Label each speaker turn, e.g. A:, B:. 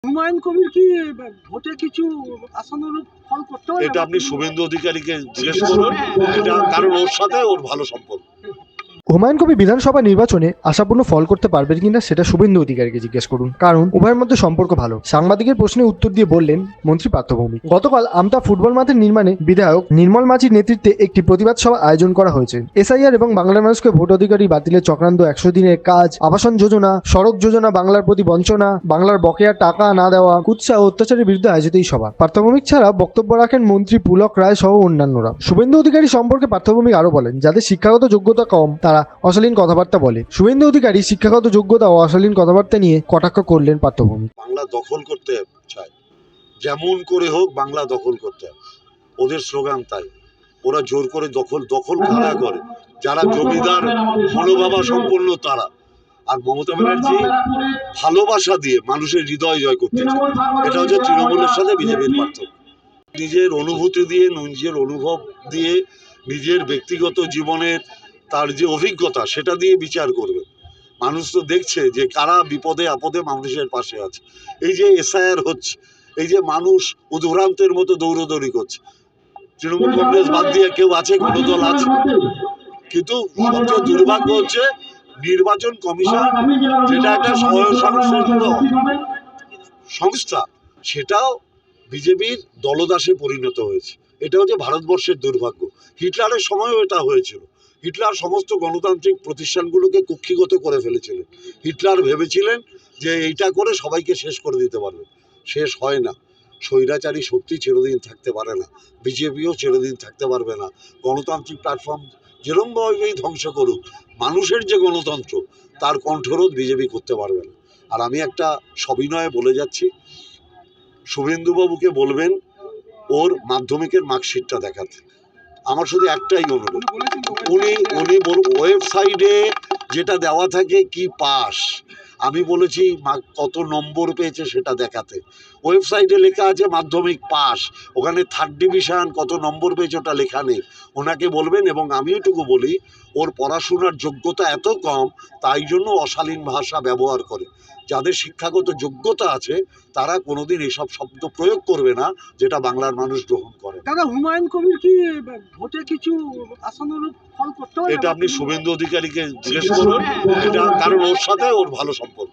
A: হুমায়ুন কবির কি ভোটে কিছু আশানুরূপ ফল করতে পারে?
B: এটা আপনি শুভেন্দু অধিকারীকে জিজ্ঞেস করুন, এটা কারণ ওর সাথে ওর ভালো সম্পর্ক।
C: হুমায়ুন কবির বিধানসভা নির্বাচনে আশাপূর্ণ ফল করতে পারবেন কিনা সেটা শুভেন্দু অধিকারীকে জিজ্ঞেস করুন, কারণ উভয়ের মধ্যে সম্পর্ক ভালো। সাংবাদিকের প্রশ্নের উত্তর দিয়ে বললেন মন্ত্রী পার্থ ভৌমিক। গতকাল আমতা ফুটবল মাঠের নির্মাণে বিধায়ক নির্মল মাঝির নেতৃত্বে একটি প্রতিবাদ সভা আয়োজন করা হয়েছে। এসআইআর এবং বাংলার মানুষকে ভোট অধিকারী বাতিলের চক্রান্ত, 100 দিনের কাজ, আবাসন যোজনা, সড়ক যোজনা, বাংলার প্রতি বঞ্চনা, বাংলার বকেয়া টাকা না দেওয়া, কুৎসা ও অত্যাচারের বিরুদ্ধে আয়োজিত এই সভা। পার্থ ভৌমিক ছাড়া বক্তব্য রাখেন মন্ত্রী পুলক রায় সহ অন্যান্যরা। শুভেন্দু অধিকারী সম্পর্কে পার্থ ভৌমিক আরো বলেন, যাদের শিক্ষাগত যোগ্যতা কম তারা অশালীন কথাবার্তা বলে। শুভেন্দু অধিকারী শিক্ষাগত যোগ্যতা ও অশালীন কথাবার্তা নিয়ে কটাক্ষ করলেন পার্থ ভৌমিক।
B: বাংলা দখল করতে চায়, যেমন করে হোক বাংলা দখল করতে হবে, ওদের স্লোগান তাই। ওরা জোর করে দখল কারা করে? যারা জমিদার মনোভাবা সম্পন্ন তারা। আর মমতা ব্যানার্জি ভালোবাসা দিয়ে মানুষের হৃদয় জয় করতে চায়। এটা হচ্ছে তৃণমূলের সাথে বিজেপির পার্থক্য। নিজের অনুভূতি দিয়ে, নিজের অনুভব দিয়ে, নিজের ব্যক্তিগত জীবনের তার যে অভিজ্ঞতা সেটা দিয়ে বিচার করবে। মানুষ তো দেখছে যে কারা বিপদে আপদে মানুষের পাশে আছে। এই যে এসআইআর হচ্ছে, এই যে মানুষ উদ্ভ্রান্তের মতো দৌড়দৌড়ি করছে, তৃণমূল কংগ্রেস বাদ দিয়ে কেউ আছে, কোনো দল আছে? কিন্তু সবচেয়ে দুর্ভাগ্য হচ্ছে নির্বাচন কমিশন, যেটা একটা স্বয়ংসংস্থ সংস্থা, সেটাও বিজেপির দলদাসে পরিণত হয়েছে। এটা হচ্ছে ভারতবর্ষের দুর্ভাগ্য। হিটলারের সময়ও এটা হয়েছিল। হিটলার সমস্ত গণতান্ত্রিক প্রতিষ্ঠানগুলোকে কুক্ষিগত করে ফেলেছিলেন। হিটলার ভেবেছিলেন যে এইটা করে সবাইকে শেষ করে দিতে পারবে। শেষ হয় না। স্বৈরাচারী শক্তি চিরদিন থাকতে পারে না, বিজেপিও চিরদিন থাকতে পারবে না। গণতান্ত্রিক প্ল্যাটফর্ম যেরকমভাবেই ধ্বংস করুক, মানুষের যে গণতন্ত্র তার কণ্ঠরোধ বিজেপি করতে পারবে না। আর আমি একটা সবিনয়ে বলে যাচ্ছি, শুভেন্দুবাবুকে বলবেন ওর মাধ্যমিকের মার্কশিটটা দেখাতে। আমার শুধু একটাই অনুরোধ, উনি ওয়েবসাইটে যেটা দেওয়া থাকে কি পাস, আমি বলেছি কত নম্বর পেয়েছে সেটা দেখাতে। ওয়েবসাইটে লেখা আছে মাধ্যমিক পাস, ওখানে 3rd ডিভিশন কত নম্বর পেয়েছে ওটা লেখা নেই। ওনাকে বলবেন। এবং আমি এটুকু বলি, ওর পড়াশোনার যোগ্যতা এত কম, তাই জন্য অশালীন ভাষা ব্যবহার করে। যাদের শিক্ষাগত যোগ্যতা আছে তারা কোনোদিন এসব শব্দ প্রয়োগ করবে না, যেটা বাংলার মানুষ গ্রহণ করে।
A: দাদা, হুমায়ুন কবির কি ভোটে কিছু আশানুরূপ ফল করতে পারে?
B: এটা আপনি শুভেন্দু অধিকারীকে জিজ্ঞেস করুন, এটা কারণ ওর সাথে ওর ভালো সম্পর্ক।